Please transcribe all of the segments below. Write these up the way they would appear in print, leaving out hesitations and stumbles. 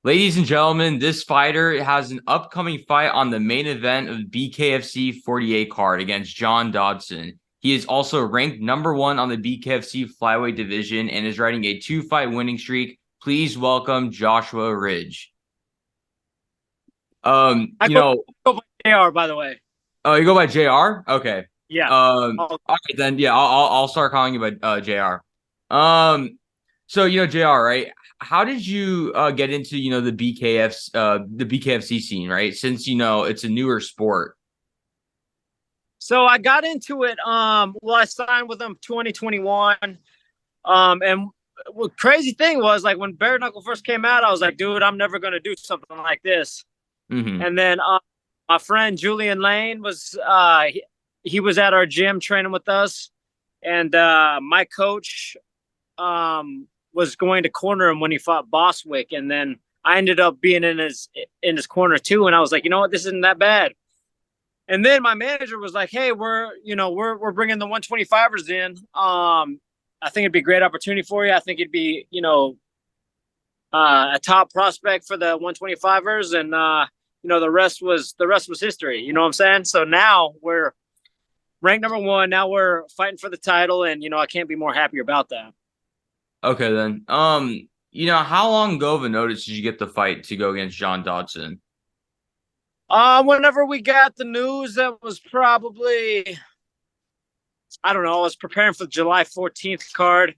Ladies and gentlemen, this fighter has an upcoming fight on the main event of BKFC 48 card against John Dodson. He is also ranked #1 on the BKFC flyweight division and is riding a 2-fight winning streak. Please welcome Joshua Ridge. I go by JR, by the way. Oh, you go by JR? Okay. Yeah. All right then. Yeah, I'll start calling you by JR. So JR, right? How did you get into the BKFC scene, right? Since it's a newer sport. So I got into it. I signed with them 2021. And the crazy thing was, like, when Bare Knuckle first came out, I was like, dude, I'm never gonna do something like this. Mm-hmm. And then my friend Julian Lane was he was at our gym training with us, and my coach was going to corner him when he fought Boswick, and then I ended up being in his corner too, and I was like, you know what, this isn't that bad. And then my manager was like, hey, we're bringing the 125ers in. I think it'd be a great opportunity for you. I think it'd be a top prospect for the 125ers, and the rest was history. You know what I'm saying? So now we're ranked #1. Now we're fighting for the title, and I can't be more happy about that. Okay then. How long ago of a notice did you get the fight to go against John Dodson? Whenever we got the news, that was probably, I don't know. I was preparing for the July 14th card,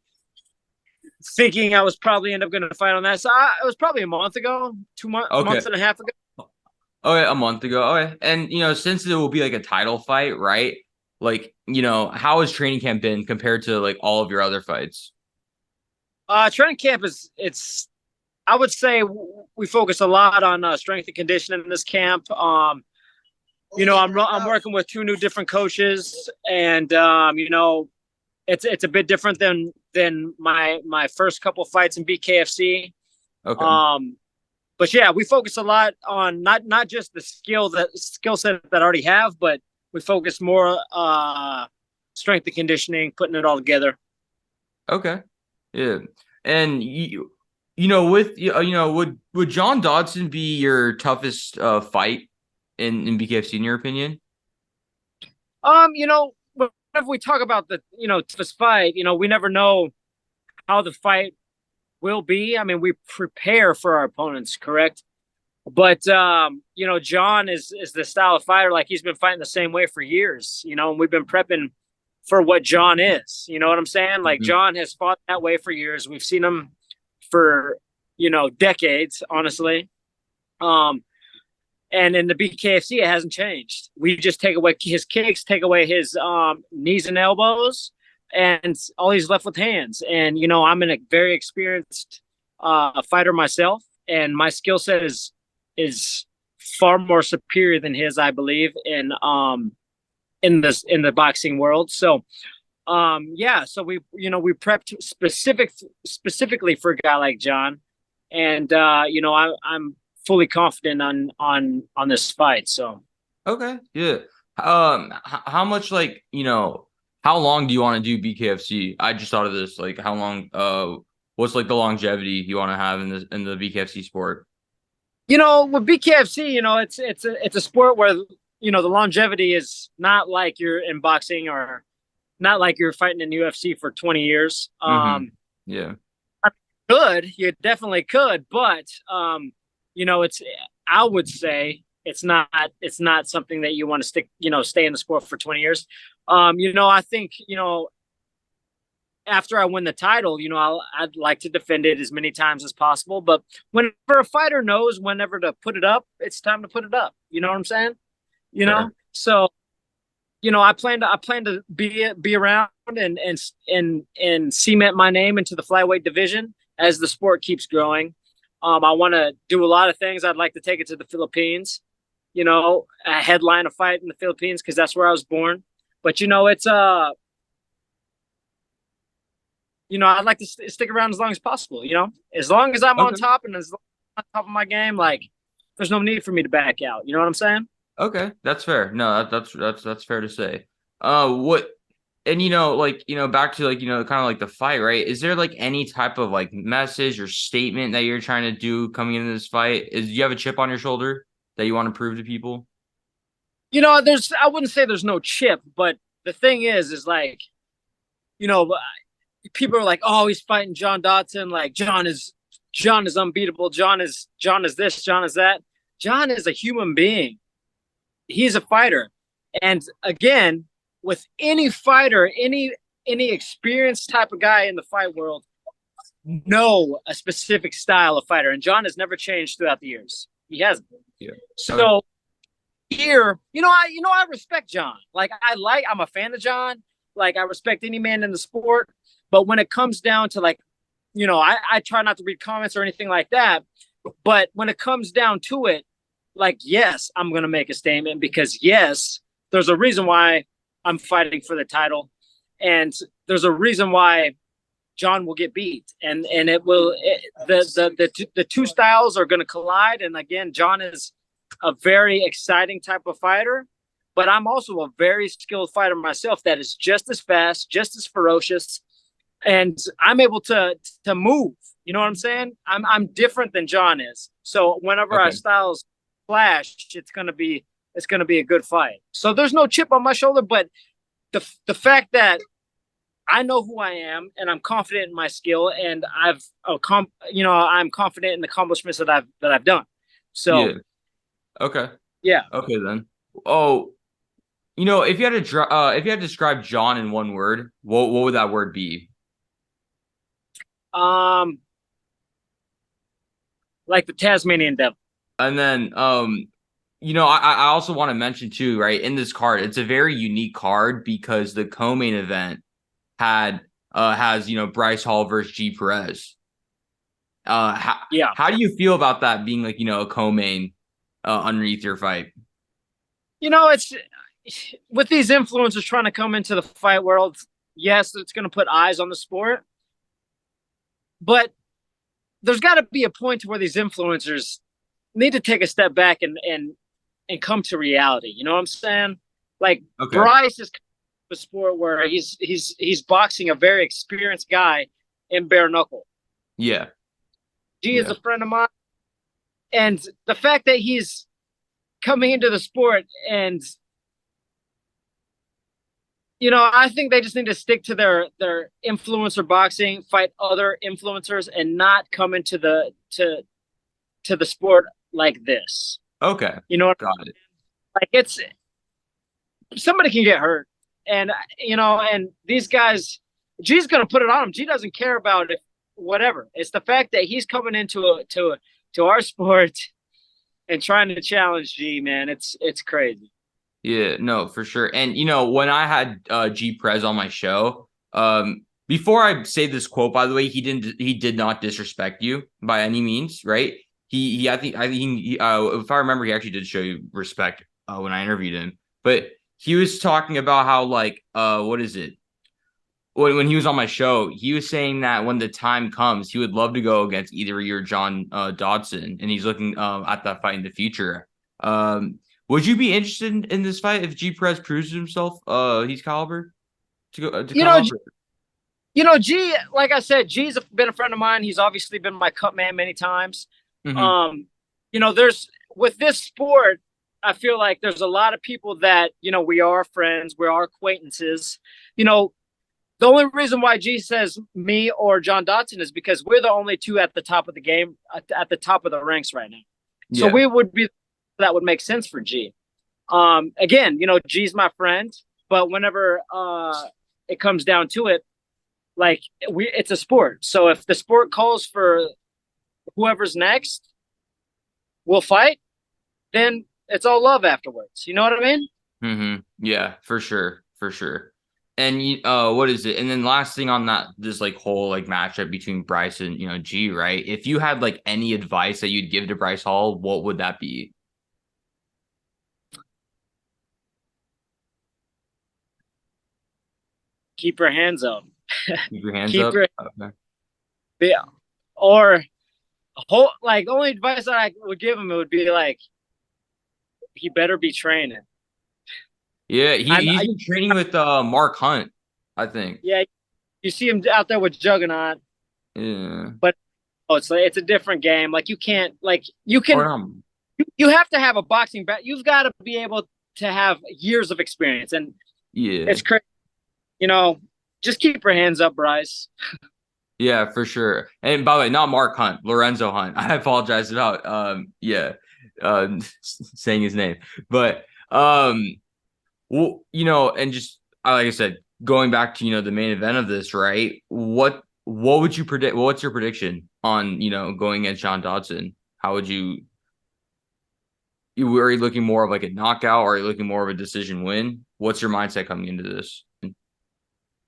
thinking I was probably end up going to fight on that. So it was probably a month ago, Okay. months and a half ago. Okay, a month ago. Okay. And since it will be like a title fight, right? Like, how has training camp been compared to like all of your other fights? Training camp I would say we focus a lot on strength and conditioning in this camp. I'm working with two new different coaches, and it's a bit different than my first couple fights in BKFC. Okay. But yeah, we focus a lot on not just the skill set that I already have, but we focus more strength and conditioning, putting it all together. Okay. Yeah. And would John Dodson be your toughest fight in BKFC in your opinion? Whenever we talk about the toughest fight, we never know how the fight will be. I mean, we prepare for our opponents, correct? But John is the style of fighter, like, he's been fighting the same way for years, and we've been prepping for what John is. You know what I'm saying? Like, Mm-hmm. John has fought that way for years. We've seen him for decades, honestly. And in the BKFC, it hasn't changed. We just take away his kicks, take away his knees and elbows, and all he's left with hands. And I'm a very experienced fighter myself, and my skill set is far more superior than his, I believe, in the boxing world. So so we prepped specifically for a guy like John, and I'm fully confident on this fight. So Okay. Yeah. How much how long do you want to do BKFC? I just thought of this. Like, how long? What's like the longevity you want to have in the BKFC sport? with BKFC, it's a sport where the longevity is not like you're in boxing, or not like you're fighting in UFC for 20 years. Mm-hmm. Yeah. You definitely could, but it's, I would say it's not something that you want to stay in the sport for 20 years. I think, after I win the title, I'd like to defend it as many times as possible. But whenever a fighter knows whenever to put it up, it's time to put it up. You know what I'm saying? Fair. So I plan to be around and cement my name into the flyweight division as the sport keeps growing. I want to do a lot of things. I'd like to take it to the Philippines, headline a fight in the Philippines, because that's where I was born. But it's I'd like to stick around as long as possible. As long as I'm on Okay. top, and as long as I'm on top of my game, like, there's no need for me to back out. You know what I'm saying? Okay. That's fair. No, that's fair to say. What And back to kind of like the fight, right? Is there like any type of like message or statement that you're trying to do coming into this fight? Do you have a chip on your shoulder that you want to prove to people? I wouldn't say there's no chip, but the thing is like, you know, people are like, oh, he's fighting John Dodson. Like John is unbeatable. John is this. John is that. John is a human being. He's a fighter, and again, with any fighter, any experienced type of guy in the fight world, know a specific style of fighter, and John has never changed throughout the years. He hasn't. Yeah. So here, I respect John. I'm a fan of John. Like I respect any man in the sport. But when it comes down to like, I try not to read comments or anything like that. But when it comes down to it, like, yes, I'm gonna make a statement because yes, there's a reason why I'm fighting for the title, and there's a reason why John will get beat, and the two styles are going to collide. And again, John is a very exciting type of fighter, but I'm also a very skilled fighter myself that is just as fast, just as ferocious, and I'm able to move. You know what I'm saying? I'm different than John is. So whenever our styles clash, it's gonna be a good fight. So there's no chip on my shoulder, but the fact that I know who I am and I'm confident in my skill and I'm confident in the accomplishments that I've done. So Yeah. Okay. yeah. Okay then. Oh, if you had to describe John in one word, what would that word be? Like the Tasmanian devil. And then I also want to mention too, right? In this card, it's a very unique card because the co-main event has Bryce Hall versus G Perez. How do you feel about that being like a co-main underneath your fight? It's with these influencers trying to come into the fight world. Yes, it's going to put eyes on the sport, but there's got to be a point to where these influencers need to take a step back and come to reality. You know what I'm saying? Like Bryce is a sport where he's boxing a very experienced guy in bare knuckle. Yeah. G is a friend of mine, and the fact that he's coming into the sport and I think they just need to stick to their influencer boxing, fight other influencers, and not come into the sport like this. Okay. Got it. Like it's somebody can get hurt, and and these guys, G's gonna put it on him. G doesn't care about it, whatever. It's the fact that he's coming into our sport and trying to challenge G, man. It's crazy. Yeah, no, for sure. And when I had G Prez on my show, before I say this quote, by the way, he did not disrespect you by any means, right? I think if I remember, he actually did show you respect when I interviewed him. But he was talking about how like what is it? When he was on my show, he was saying that when the time comes, he would love to go against either you or John Dodson, and he's looking at that fight in the future. Would you be interested in this fight if G Perez proves himself he's caliber to go to come up? G, like I said, G's been a friend of mine. He's obviously been my cut man many times. Mm-hmm. There's with this sport, I feel like there's a lot of people that, we are friends, we are acquaintances. The only reason why G says me or John Dodson is because we're the only two at the top of the game, at the top of the ranks right now. Yeah. So we would be, that would make sense for G. Again, G's my friend, but whenever it comes down to it, like it's a sport. So if the sport calls for whoever's next, we'll fight. Then it's all love afterwards. You know what I mean? Mm-hmm. Yeah, for sure, for sure. And what is it? And then last thing on this like whole like matchup between Bryce and G, right? If you had like any advice that you'd give to Bryce Hall, what would that be? Keep your hands up. Keep your hands up. Okay. Yeah. Or like only advice that I would give him, it would be like he better be training. Yeah, he's been training with Mark Hunt. I think. Yeah, you see him out there with Juggernaut, Yeah. but it's a different game. Like you can't like you Or can not. you have to have a boxing back. You've got to be able to have years of experience, and Yeah. it's crazy. You know, just keep your hands up, Bryce. Yeah, for sure. And by the way, not Mark Hunt, Lorenzo Hunt. I apologize about saying his name. But well, and just like I said, going back to, the main event of this, right? What would you predict? What's your prediction on, going against John Dodson? How would are you looking more of like a knockout, or are you looking more of a decision win? What's your mindset coming into this?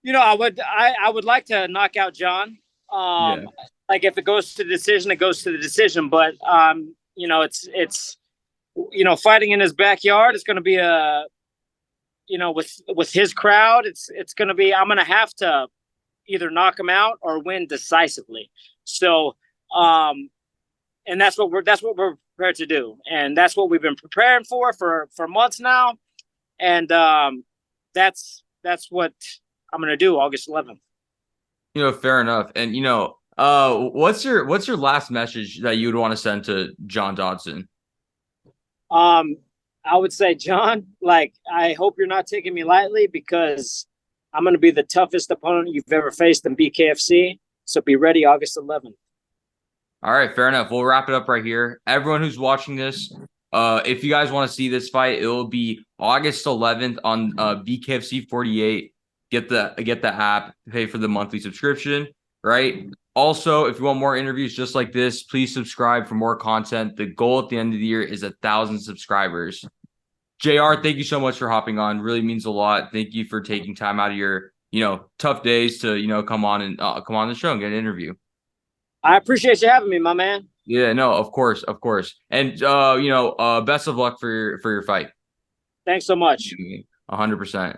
I would like to knock out John. Yeah. Like if it goes to the decision, it goes to the decision. But it's fighting in his backyard is going to be with his crowd. It's going to be I'm going to have to either knock him out or win decisively. So, and that's what we're prepared to do, and that's what we've been preparing for months now, and that's what I'm gonna do August 11th. Fair enough. And what's your last message that you would want to send to John Dodson? I would say, John, like I hope you're not taking me lightly because I'm gonna be the toughest opponent you've ever faced in BKFC. So be ready August 11th. All right, fair enough. We'll wrap it up right here. Everyone who's watching this, if you guys want to see this fight, it will be August 11th on BKFC 48. Get the app, pay for the monthly subscription, right? Also, if you want more interviews just like this, please subscribe for more content. The goal at the end of the year is 1,000 subscribers. JR, thank you so much for hopping on. Really means a lot. Thank you for taking time out of your, tough days to, come on the show and get an interview. I appreciate you having me, my man. Yeah, no, of course, of course. And best of luck for your fight. Thanks so much. 100%.